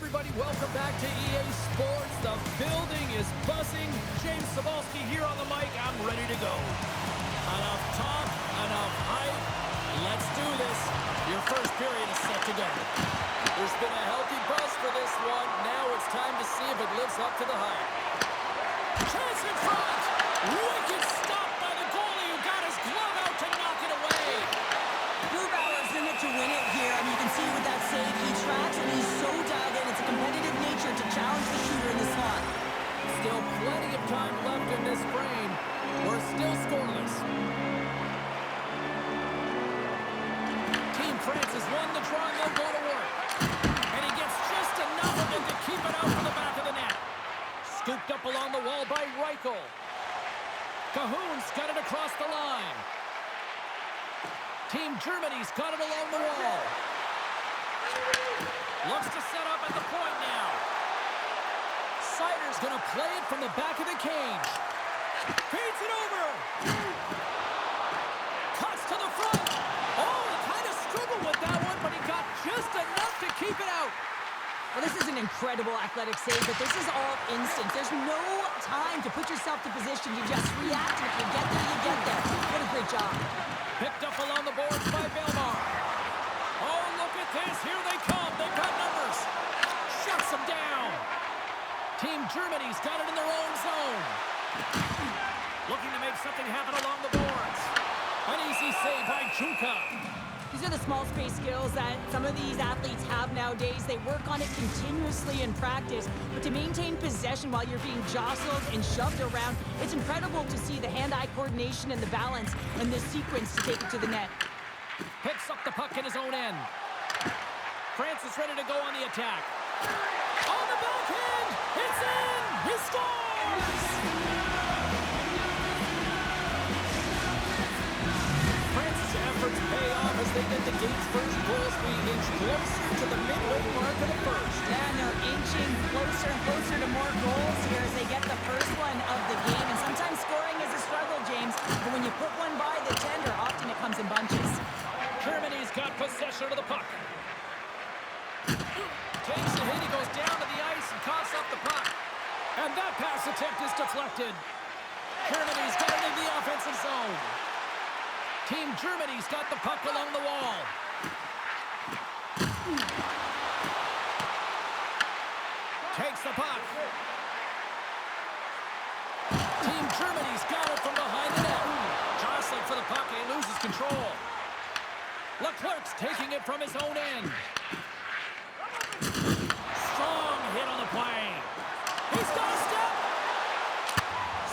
everybody. Welcome back to EA Sports. The building is buzzing. James Cebulski here on the mic. I'm ready to go. Enough talk, enough hype. Let's do this. Your first period is set to go. There's been a healthy buzz for this one. Now it's time to see if it lives up to the hype. Chance in front. Wicked stop by the goalie who got his glove out to knock it away. Grubauer's in it to win it here, and you can see with that save, he tracks and he's so dialed in. It's a competitive nature to challenge the shooter in the slot. Still plenty of time left in this frame. We're still scoreless. Team France has won the draw and they'll go to work. And he gets just enough of it to keep it out from the back of the net. Scooped up along the wall by Reichel. Cahoon's got it across the line. Team Germany's got it along the wall. Looks to set up at the point now. Sider's going to play it from the back of the cage. Feeds it over. Cuts to the front. Oh, he kind of struggled with that one, but he got just enough to keep it out. Well, this is an incredible athletic save, but this is all instant. There's no time to put yourself to position. You just react, and if you get there, you get there. What a great job. Picked up along the boards by Belmar. Oh, look at this. Here they come. They've got numbers. Shuts them down. Team Germany's got it in their own zone. Looking to make something happen along the boards. An easy save by Junka. These are the small space skills that some of these athletes have nowadays. They work on it continuously in practice, but to maintain possession while you're being jostled and shoved around, it's incredible to see the hand-eye coordination and the balance in this sequence to take it to the net. Picks up the puck in his own end. France is ready to go on the attack. On the backhand! It's in! He scores! France's efforts pay off as they get the game's first goals being inched closer to the midway mark of the first. Yeah, and they're inching closer and closer to more goals here as they get the first one of the game. And sometimes scoring is a struggle, James, but when you put one by the tender, often it comes in bunches. Germany's got possession of the puck. Takes the hit, he goes down to the ice and coughs up the puck. And that pass attempt is deflected. Germany's got it in the offensive zone. Team Germany's got the puck along the wall. Takes the puck. Team Germany's got it from behind the net. Jostling for the puck and he loses control. Leclerc's taking it from his own end. Strong hit on the play. He's got a step.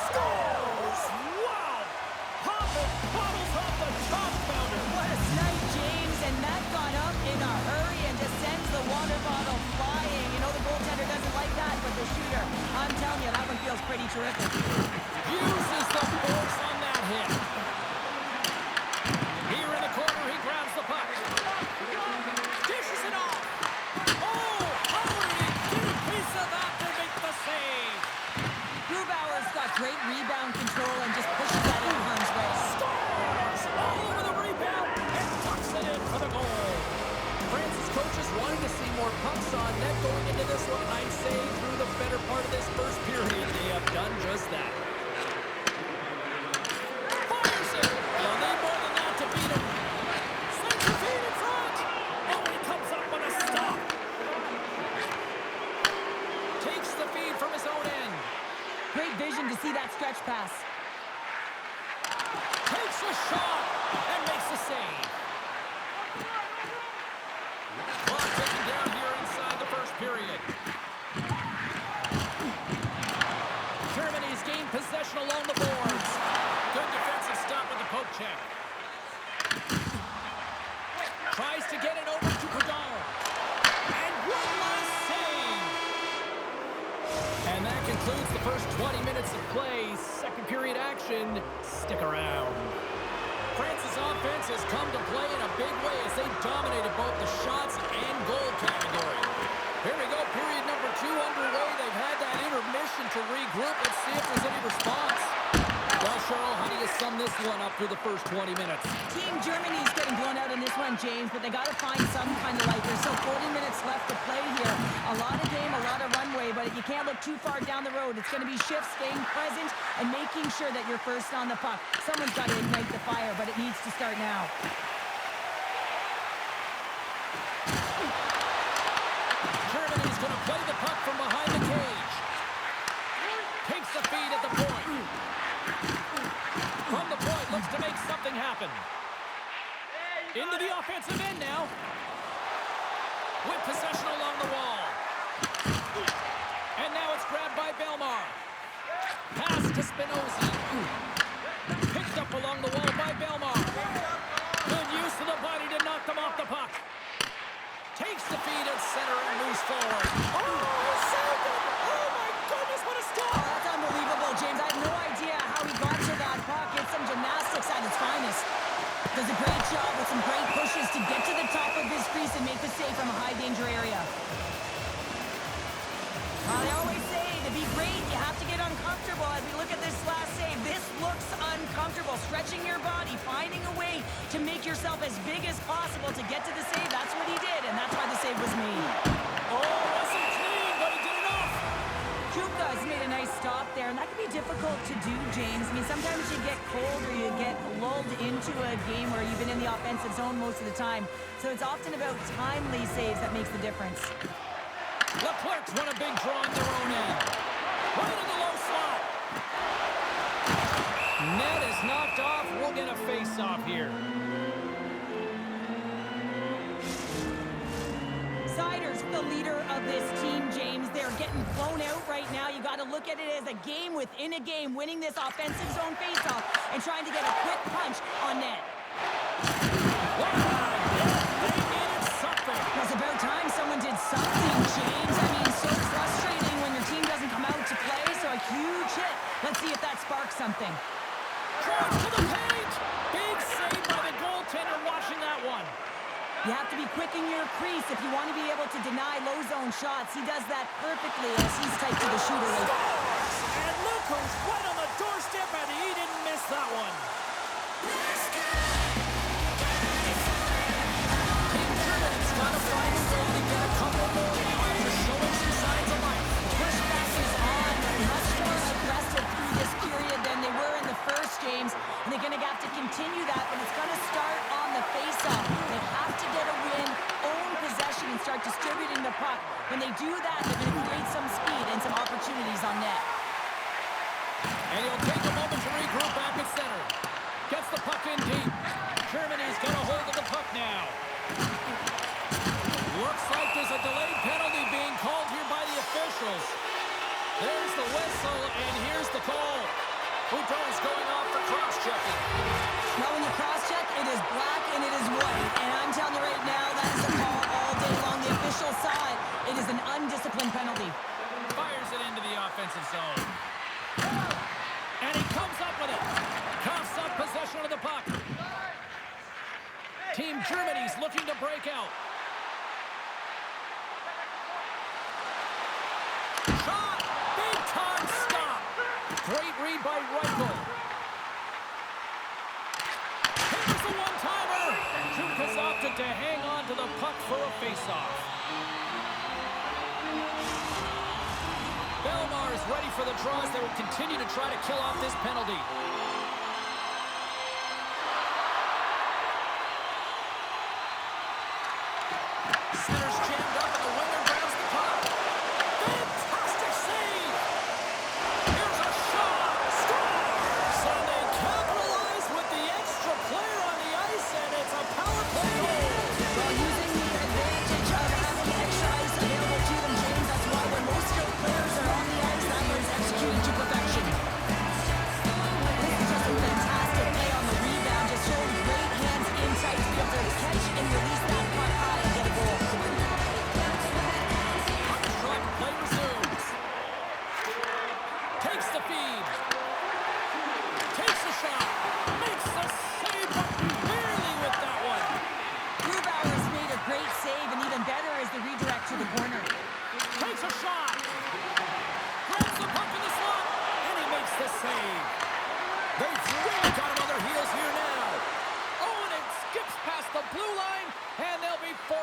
Scores! Wow! Poppin' bottles off the top bounder. What a snipe, James, and that got up in a hurry and just sends the water bottle flying. You know the goaltender doesn't like that, but the shooter, I'm telling you, that one feels pretty terrific. Uses the force on that hit. Here in the corner, he grabs the puck. Dishes it off. Oh, how did he get a piece of that to make the save? Grubauer's got great rebound control and just pushes that in Hearn's way. Scores! All over the rebound and tucks it in for the goal. France's coaches wanting to see more pucks on net going into this one. I'd say through the better part of this first period, they have done just that. Fires it! They'll need more than that to beat him. Sends the feed in front. Oh, he comes up with a stop. Takes the feed from his own end. Great vision to see that stretch pass. Takes a shot and makes the save. Clock ticking down here inside the first period. Germany's gained possession along the boards. Good defensive stop with the poke check. Tries to get it over to Perdon. And one last save. And that concludes the first 20 minutes of play. Second period action. Stick around. France's offense has come to play in a big way as they dominated both the shots and goal category. Here we go, period number 2 underway. They've had that intermission to regroup. Let's see if there's any response. Well, Cheryl, how do you sum this one up through the first 20 minutes? Team Germany's getting blown out in this one. one, James, but they got to find some kind of life. There's still 40 minutes left to play here. A lot of game, a lot of runway, but you can't look too far down the road. It's going to be shifts, staying present, and making sure that you're first on the puck. Someone's got to ignite the fire, but it needs to start now. Germany's going to play the puck from behind the cage. Takes the feed at the point. From the point, looks to make something happen. Into the offensive end now. With possession along the wall. And now it's grabbed by Belmar. Pass to Spinozzi. Picked up along the wall by Belmar. Good use of the body to knock them off the puck. Takes the feed at center and moves forward. Oh, saved it! Oh my goodness, what a stop! Oh, that's unbelievable, James. I have no idea how he got to that puck. It's some gymnastics at its finest. Does a great job with some great pushes to get to the top of his crease and make the save from a high-danger area. They always say to be great, you have to get uncomfortable. As we look at this last save, this looks uncomfortable. Stretching your body, finding a way to make yourself as big as possible to get to the save. That's what he did, and that's why the save was made. Oh, wasn't clean, but he did enough. Kuka's made a nice stop there, and that can be difficult to do, James. I mean, sometimes you get cold or you get lulled into a game where you've been in the offensive zone most of the time. So it's often about timely saves that makes the difference. Leclerc's won a big draw on their own end. Right in the low slot. Net is knocked off. We'll get a face-off here. Siders, the leader of this team, James. They're getting blown out right now. You got to look at it as a game within a game, winning this offensive zone face-off and trying to get a quick punch on net. Wow! They needed something. It's about time someone did something, James. I mean, so frustrating when your team doesn't come out to play, so a huge hit. Let's see if that sparks something. Cross to the paint! Big save by the goaltender watching that one. You have to be quick in your crease if you want to be able to deny low zone shots. He does that perfectly as he's tight to the shooter. And look who's right on the doorstep, and he didn't miss that one. Team Germany's got to find a way to get a couple more now after showing some signs of life. Pushback is on. Much more aggressive through this period than they were in the first, James. And they're going to have to continue that, but it's going to start on the face-off. They have to get a win, own possession, and start distributing the puck. When they do that, they're going to create some speed and some opportunities on net. And he'll take a moment to regroup back at center. Gets the puck in deep. Germany's got a hold of the puck now. Looks like there's a delayed penalty being called here by the officials. There's the whistle, and here's the call. Boudreau's going off for cross-checking. Now when you cross-check, it is black and it is white. And I'm telling you right now, that is a call all day long. The official side, it is an undisciplined penalty. Fires it into the offensive zone. And he comes up with it. Coughs up possession of the puck. Team Germany's looking to break out. Shot! Big time stop! Great read by Reichel. Here's the one-timer! Kuka's opted to hang on to the puck for a face-off. Belmar is ready for the draws. They will continue to try to kill off this penalty. Center's jammed up and the winger grabs the puck. Fantastic save! Here's a shot! Scores! So they capitalize with the extra player on the ice, and it's a power play goal. While using the advantage of having extra ice available to them, James, that's why when most skilled players are on the ice, that is executed to perfection. This is just a fantastic play on the rebound, just showing great hands in tight to be able to catch and release that puck high and get a goal.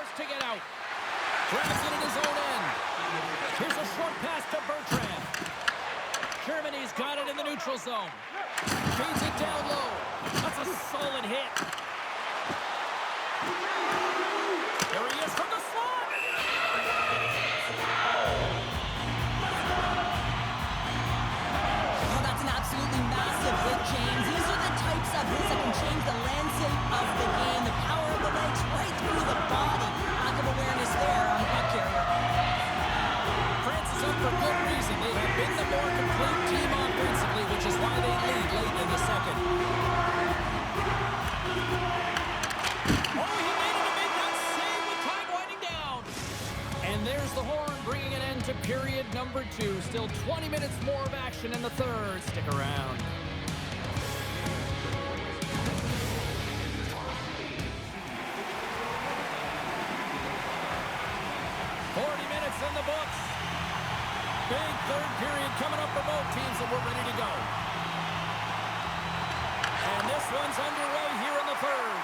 starts to get out. Grabs it in his own end. Here's a short pass to Bertrand. Germany's got it in the neutral zone. Feeds it down low. That's a solid hit. There he is from the slot. Oh, that's an absolutely massive hit, James. These are the types of hits that can change the landscape of the game. The power of the legs right through the body. Lack of awareness there on the puck carrier. France is up for good reason. They have been the more complete team offensively, which is why they lead late in the second. Oh, he made it to make that save with time winding down. And there's the horn bringing an end to period number 2. Still 20 minutes more of action in the third. Stick around. 40 minutes in the books. Big third period coming up for both teams, and we're ready to go. And this one's underway here in the third.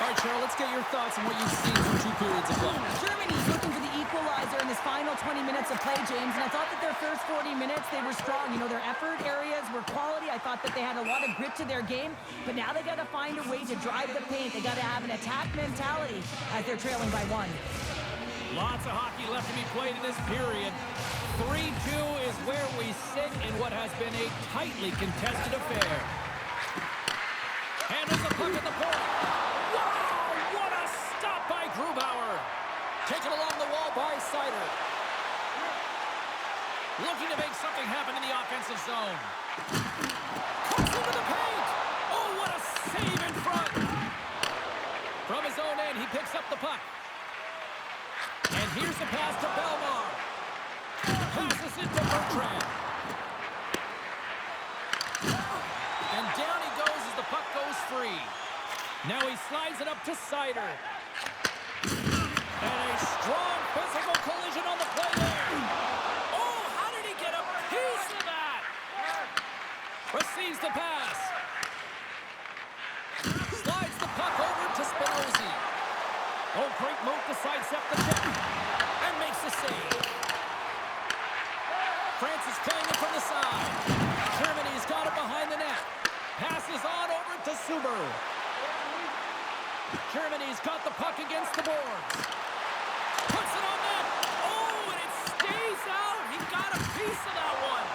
All right, Cheryl, let's get your thoughts on what you've seen through 2 periods of play. Germany's looking for the equalizer in this final 20 minutes of play, James, and I thought that their first 40 minutes, they were strong. You know, their effort areas were quality. I thought that they had a lot of grit to their game, but now they got to find a way to drive the paint. They got to have an attack mentality as they're trailing by 1. Lots of hockey left to be played in this period. 3-2 is where we sit in what has been a tightly contested affair. Handles the puck at the point. Wow, what a stop by Grubauer. Taken along the wall by Seider. Looking to make something happen in the offensive zone. Cuts into the paint. Oh, what a save in front. From his own end, he picks up the puck. And here's the pass to Belmar. Passes it to Bertrand. And down he goes as the puck goes free. Now he slides it up to Seider. And a strong physical collision on the play there. Oh, how did he get a piece of that? Receives the pass. Slides the puck over to Spinozzi. Oh, great move to sidestep the check. And makes the save. France is playing it from the side. Germany's got it behind the net. Passes on over to Suber. Germany's got the puck against the boards. Puts it on net. Oh, and it stays out. He got a piece of that one.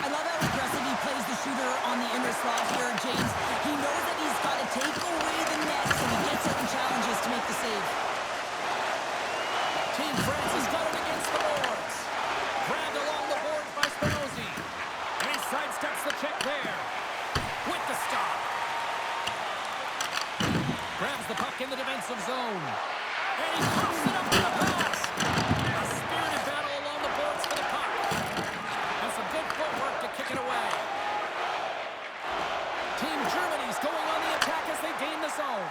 I love how aggressive he plays the shooter on the inner slot here, James. He knows that he's got to take away the net, so he gets certain challenges to make the save. Team France has got it against the boards. Grabbed along the boards by Spinozzi. And he sidesteps the check there. With the stop. Grabs the puck in the defensive zone. And he pops it up to the pass. A spirited battle along the boards for the puck. And some good footwork to kick it away. Team Germany's going on the attack as they gain the zone.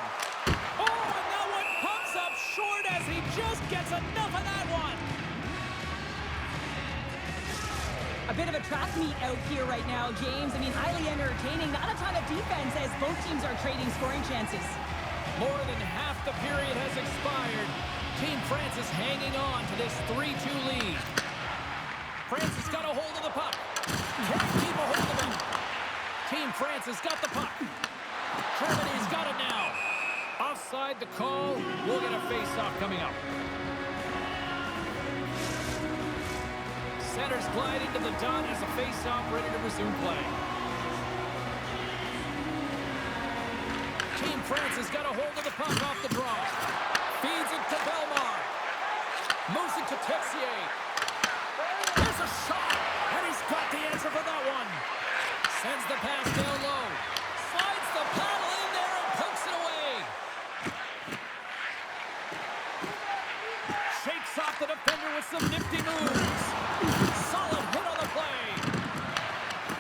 Oh, and that one pumps up short as he just gets enough of that one. A bit of a track meet out here right now, James. I mean, highly entertaining. Not a ton of defense as both teams are trading scoring chances. More than half the period has expired. Team France is hanging on to this 3-2 lead. France has got a hold of the puck. Can't keep a hold of it. Team France has got the puck. Germany's got it now. Offside the call. We'll get a face-off coming up. Centers glide into the dot as a face-off ready to resume play. Team France has got a hold of the puck off the draw. Feeds it to Belmar. Moves it to Texier. There's a shot, and he's got the answer for that one. Sends the pass down low. Slides the paddle in there and pokes it away. Shakes off the defender with some nifty moves. Solid hit on the play.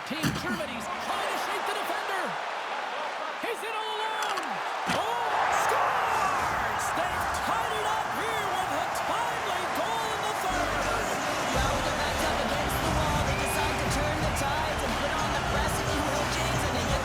Team Germany's trying to shake the defender. He's in all alone. Oh, scores! They've tied it up here with a timely goal in the third. Well, they're backed up against the wall. They decide to turn the tides and put on the press, if you will, James, and they get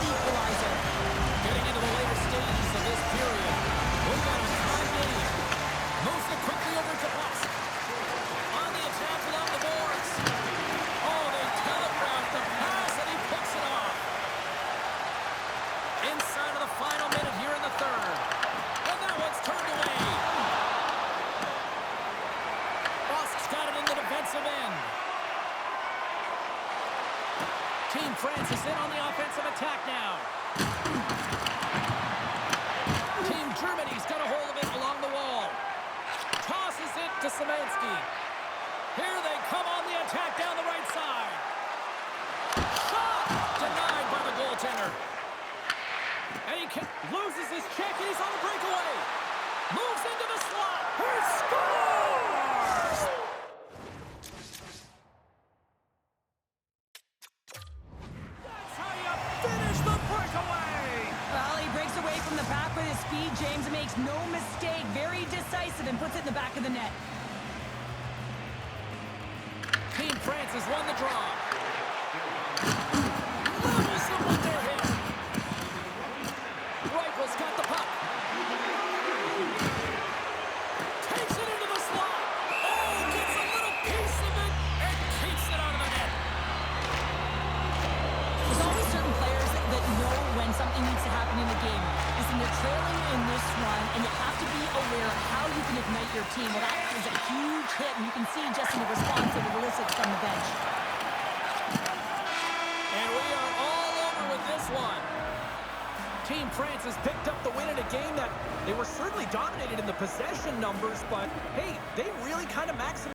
Szymanski. Here they come on the attack down the right side. Shot! Denied by the goaltender. And he loses his check, and he's on a breakaway. Moves into the slot. He scores! That's how you finish the breakaway. Well, he breaks away from the back with his speed, James, and makes no mistake. Very decisive and puts it in the back of the net. Team France has won the draw. Levels them with their hit. Reichel's got the puck. Takes it into the slot. Oh, gets a little piece of it and keeps it out of the net. There's always certain players that know when something needs to happen in the game. Listen, they're trailing in this one, and you have to be aware of how you can ignite your team. Well, that is a huge hit, and you can see just in the response that it elicits from the bench. And we are all over with this one. Team France has picked up the win in a game that they were certainly dominated in the possession numbers, but hey, they really kind of maximized